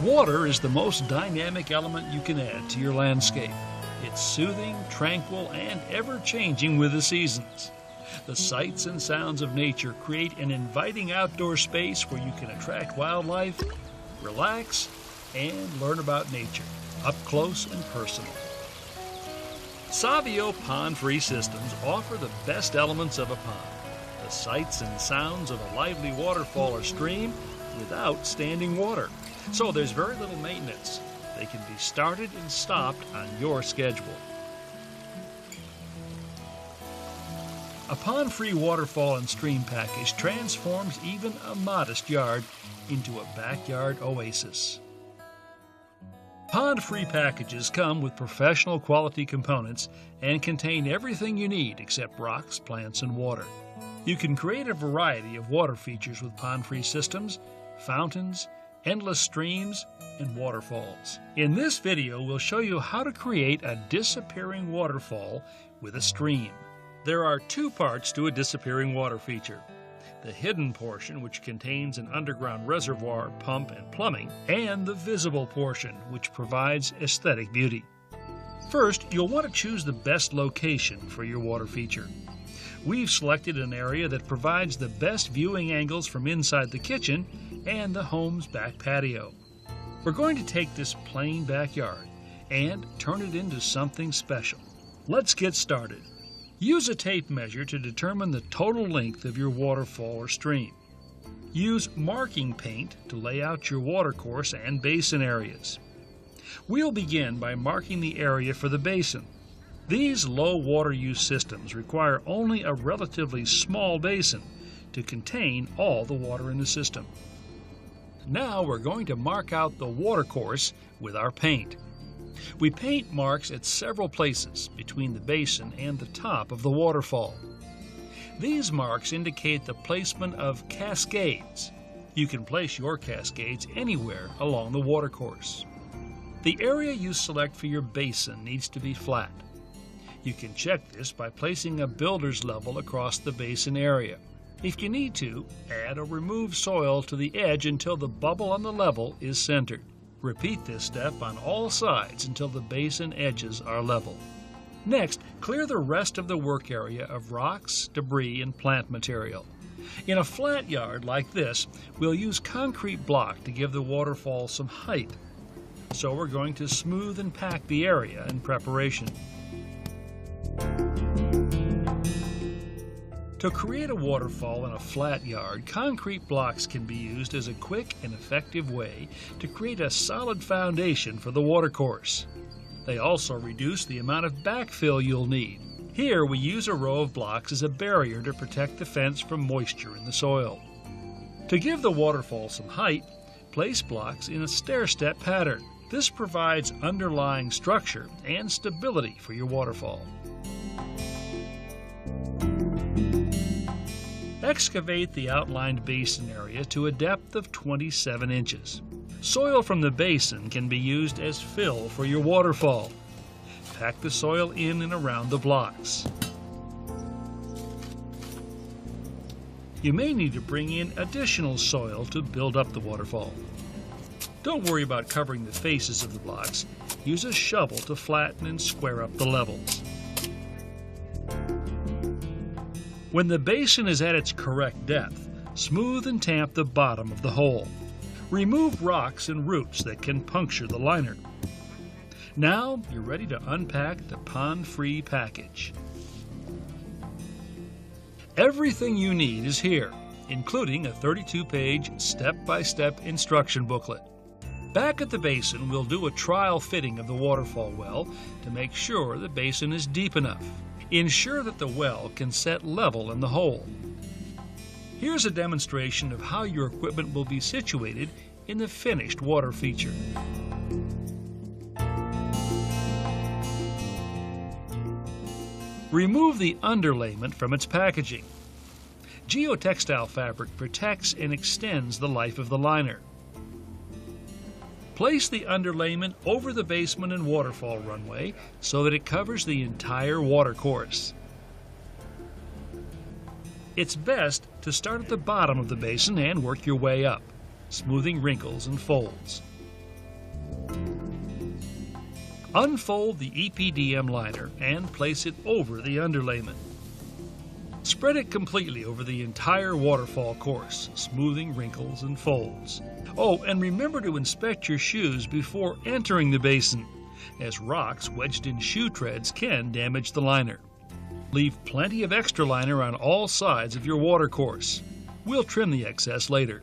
Water is the most dynamic element you can add to your landscape. It's soothing, tranquil, and ever-changing with the seasons. The sights and sounds of nature create an inviting outdoor space where you can attract wildlife, relax, and learn about nature, up close and personal. Savio pond-free systems offer the best elements of a pond, the sights and sounds of a lively waterfall or stream without standing water. So there's very little maintenance. They can be started and stopped on your schedule. A pond-free waterfall and stream package transforms even a modest yard into a backyard oasis. Pond-free packages come with professional quality components and contain everything you need except rocks, plants, and water. You can create a variety of water features with pond-free systems, fountains, endless streams, and waterfalls. In this video, we'll show you how to create a disappearing waterfall with a stream. There are two parts to a disappearing water feature: the hidden portion, which contains an underground reservoir, pump, and plumbing, and the visible portion, which provides aesthetic beauty. First, you'll want to choose the best location for your water feature. We've selected an area that provides the best viewing angles from inside the kitchen and the home's back patio. We're going to take this plain backyard and turn it into something special. Let's get started. Use a tape measure to determine the total length of your waterfall or stream. Use marking paint to lay out your watercourse and basin areas. We'll begin by marking the area for the basin. These low water use systems require only a relatively small basin to contain all the water in the system. Now we're going to mark out the watercourse with our paint. We paint marks at several places between the basin and the top of the waterfall. These marks indicate the placement of cascades. You can place your cascades anywhere along the watercourse. The area you select for your basin needs to be flat. You can check this by placing a builder's level across the basin area. If you need to, add or remove soil to the edge until the bubble on the level is centered. Repeat this step on all sides until the basin edges are level. Next, clear the rest of the work area of rocks, debris, and plant material. In a flat yard like this, we'll use concrete block to give the waterfall some height. So we're going to smooth and pack the area in preparation. To create a waterfall in a flat yard, concrete blocks can be used as a quick and effective way to create a solid foundation for the watercourse. They also reduce the amount of backfill you'll need. Here we use a row of blocks as a barrier to protect the fence from moisture in the soil. To give the waterfall some height, place blocks in a stair-step pattern. This provides underlying structure and stability for your waterfall. Excavate the outlined basin area to a depth of 27 inches. Soil from the basin can be used as fill for your waterfall. Pack the soil in and around the blocks. You may need to bring in additional soil to build up the waterfall. Don't worry about covering the faces of the blocks. Use a shovel to flatten and square up the levels. When the basin is at its correct depth, smooth and tamp the bottom of the hole. Remove rocks and roots that can puncture the liner. Now you're ready to unpack the pond-free package. Everything you need is here, including a 32-page step-by-step instruction booklet. Back at the basin, we'll do a trial fitting of the waterfall well to make sure the basin is deep enough. Ensure that the well can set level in the hole. Here's a demonstration of how your equipment will be situated in the finished water feature. Remove the underlayment from its packaging. Geotextile fabric protects and extends the life of the liner. Place the underlayment over the basement and waterfall runway so that it covers the entire watercourse. It's best to start at the bottom of the basin and work your way up, smoothing wrinkles and folds. Unfold the EPDM liner and place it over the underlayment. Spread it completely over the entire waterfall course, smoothing wrinkles and folds. Oh, and remember to inspect your shoes before entering the basin, as rocks wedged in shoe treads can damage the liner. Leave plenty of extra liner on all sides of your water course. We'll trim the excess later.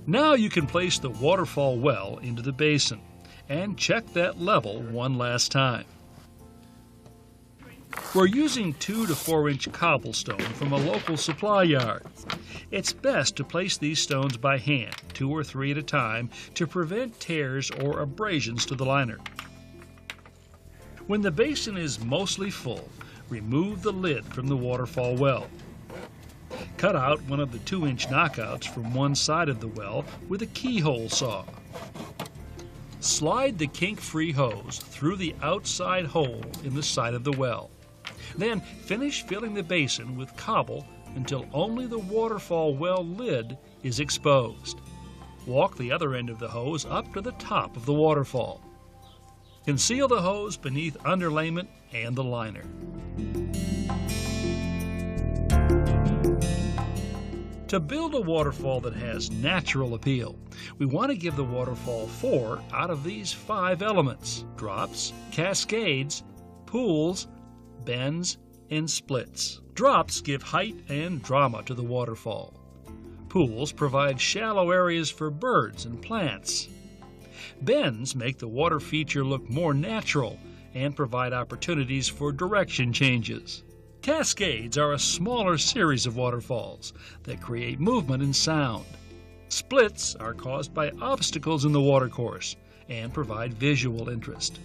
Now you can place the waterfall well into the basin and check that level one last time. We're using 2 to 4 inch cobblestone from a local supply yard. It's best to place these stones by hand, 2 or 3 at a time, to prevent tears or abrasions to the liner. When the basin is mostly full, remove the lid from the waterfall well. Cut out one of the 2-inch knockouts from one side of the well with a keyhole saw. Slide the kink-free hose through the outside hole in the side of the well. Then finish filling the basin with cobble until only the waterfall well lid is exposed. Walk the other end of the hose up to the top of the waterfall. Conceal the hose beneath underlayment and the liner. To build a waterfall that has natural appeal, we want to give the waterfall 4 out of these 5 elements: drops, cascades, pools, bends, and splits. Drops give height and drama to the waterfall. Pools provide shallow areas for birds and plants. Bends make the water feature look more natural and provide opportunities for direction changes. Cascades are a smaller series of waterfalls that create movement and sound. Splits are caused by obstacles in the watercourse and provide visual interest.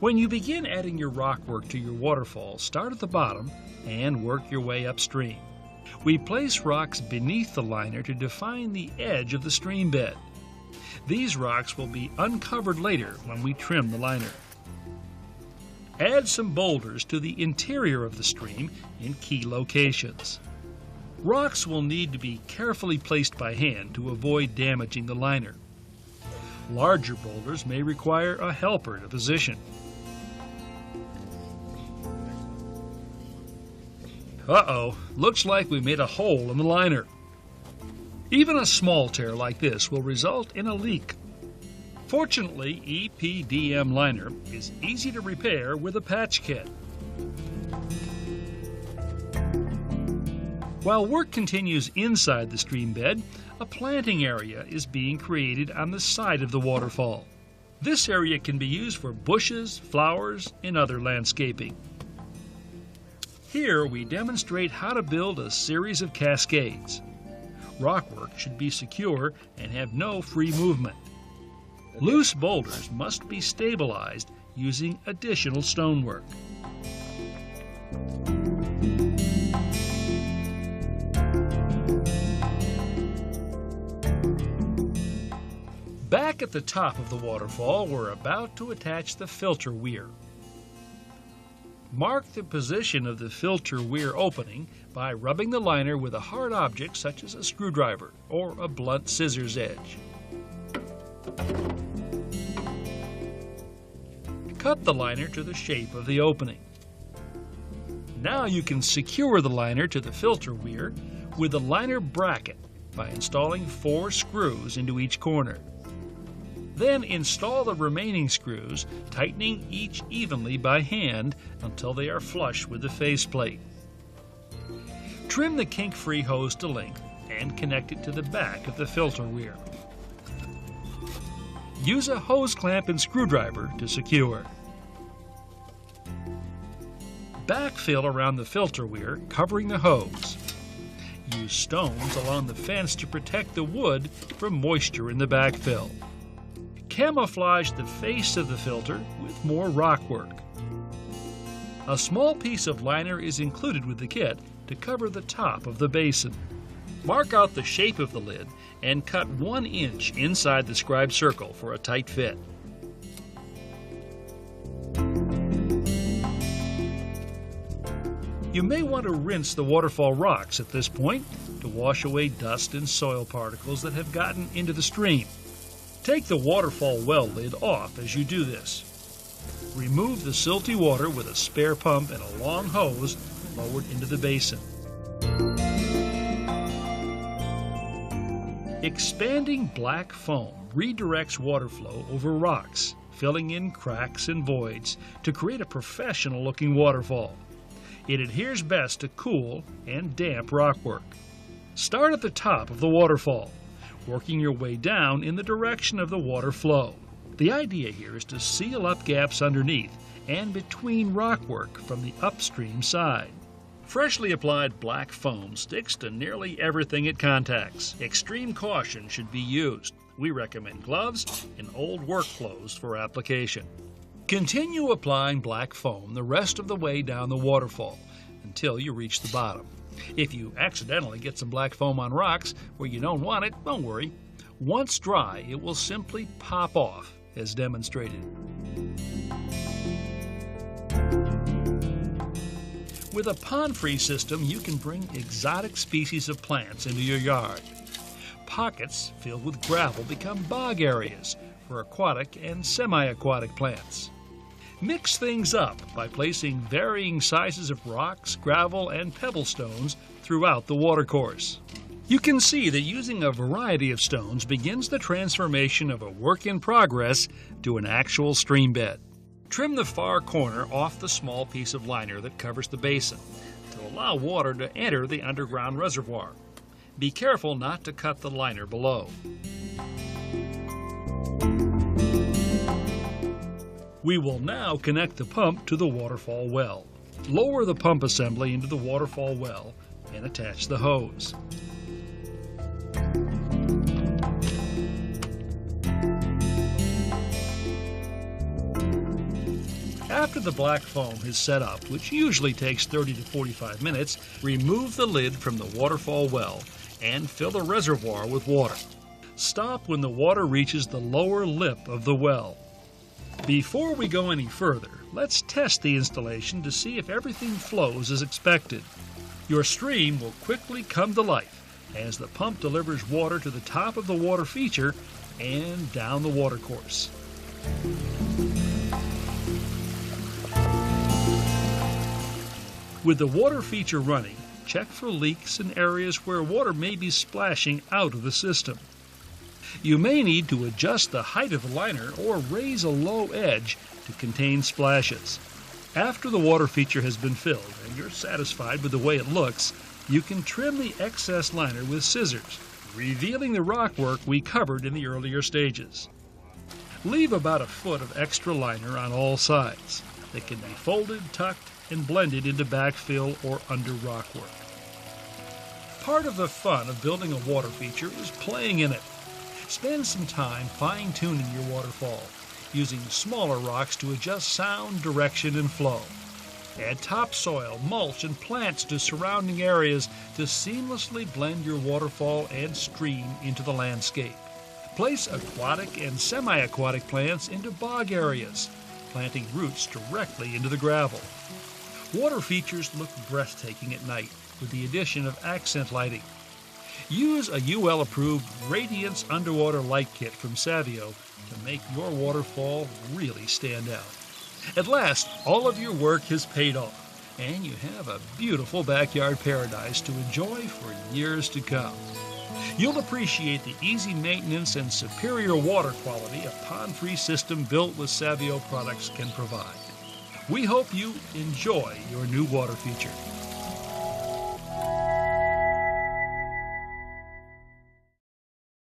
When you begin adding your rock work to your waterfall, start at the bottom and work your way upstream. We place rocks beneath the liner to define the edge of the stream bed. These rocks will be uncovered later when we trim the liner. Add some boulders to the interior of the stream in key locations. Rocks will need to be carefully placed by hand to avoid damaging the liner. Larger boulders may require a helper to position. Uh-oh, looks like we made a hole in the liner. Even a small tear like this will result in a leak. Fortunately, EPDM liner is easy to repair with a patch kit. While work continues inside the stream bed, a planting area is being created on the side of the waterfall. This area can be used for bushes, flowers, and other landscaping. Here we demonstrate how to build a series of cascades. Rockwork should be secure and have no free movement. Loose boulders must be stabilized using additional stonework. Back at the top of the waterfall, we're about to attach the filter weir. Mark the position of the filter weir opening by rubbing the liner with a hard object such as a screwdriver or a blunt scissors edge. Cut the liner to the shape of the opening. Now you can secure the liner to the filter weir with a liner bracket by installing 4 screws into each corner. Then install the remaining screws, tightening each evenly by hand until they are flush with the faceplate. Trim the kink-free hose to length and connect it to the back of the filter weir. Use a hose clamp and screwdriver to secure. Backfill around the filter weir, covering the hose. Use stones along the fence to protect the wood from moisture in the backfill. Camouflage the face of the filter with more rock work. A small piece of liner is included with the kit to cover the top of the basin. Mark out the shape of the lid and cut 1 inch inside the scribed circle for a tight fit. You may want to rinse the waterfall rocks at this point to wash away dust and soil particles that have gotten into the stream. Take the waterfall well lid off as you do this. Remove the silty water with a spare pump and a long hose lowered into the basin. Expanding black foam redirects water flow over rocks, filling in cracks and voids to create a professional-looking waterfall. It adheres best to cool and damp rockwork. Start at the top of the waterfall, working your way down in the direction of the water flow. The idea here is to seal up gaps underneath and between rockwork from the upstream side. Freshly applied black foam sticks to nearly everything it contacts. Extreme caution should be used. We recommend gloves and old work clothes for application. Continue applying black foam the rest of the way down the waterfall until you reach the bottom. If you accidentally get some black foam on rocks where you don't want it, don't worry. Once dry, it will simply pop off, as demonstrated. With a pond-free system, you can bring exotic species of plants into your yard. Pockets filled with gravel become bog areas for aquatic and semi-aquatic plants. Mix things up by placing varying sizes of rocks, gravel, and pebble stones throughout the watercourse. You can see that using a variety of stones begins the transformation of a work in progress to an actual stream bed. Trim the far corner off the small piece of liner that covers the basin to allow water to enter the underground reservoir. Be careful not to cut the liner below. We will now connect the pump to the waterfall well. Lower the pump assembly into the waterfall well and attach the hose. After the black foam is set up, which usually takes 30 to 45 minutes, remove the lid from the waterfall well and fill the reservoir with water. Stop when the water reaches the lower lip of the well. Before we go any further, let's test the installation to see if everything flows as expected. Your stream will quickly come to life as the pump delivers water to the top of the water feature and down the watercourse. With the water feature running, check for leaks and areas where water may be splashing out of the system. You may need to adjust the height of the liner or raise a low edge to contain splashes. After the water feature has been filled and you're satisfied with the way it looks, you can trim the excess liner with scissors, revealing the rockwork we covered in the earlier stages. Leave about a foot of extra liner on all sides. It can be folded, tucked, and blended into backfill or under rockwork. Part of the fun of building a water feature is playing in it. Spend some time fine-tuning your waterfall, using smaller rocks to adjust sound, direction, and flow. Add topsoil, mulch, and plants to surrounding areas to seamlessly blend your waterfall and stream into the landscape. Place aquatic and semi-aquatic plants into bog areas, planting roots directly into the gravel. Water features look breathtaking at night with the addition of accent lighting. Use a UL-approved Radiance Underwater Light Kit from Savio to make your waterfall really stand out. At last, all of your work has paid off, and you have a beautiful backyard paradise to enjoy for years to come. You'll appreciate the easy maintenance and superior water quality a pond-free system built with Savio products can provide. We hope you enjoy your new water feature.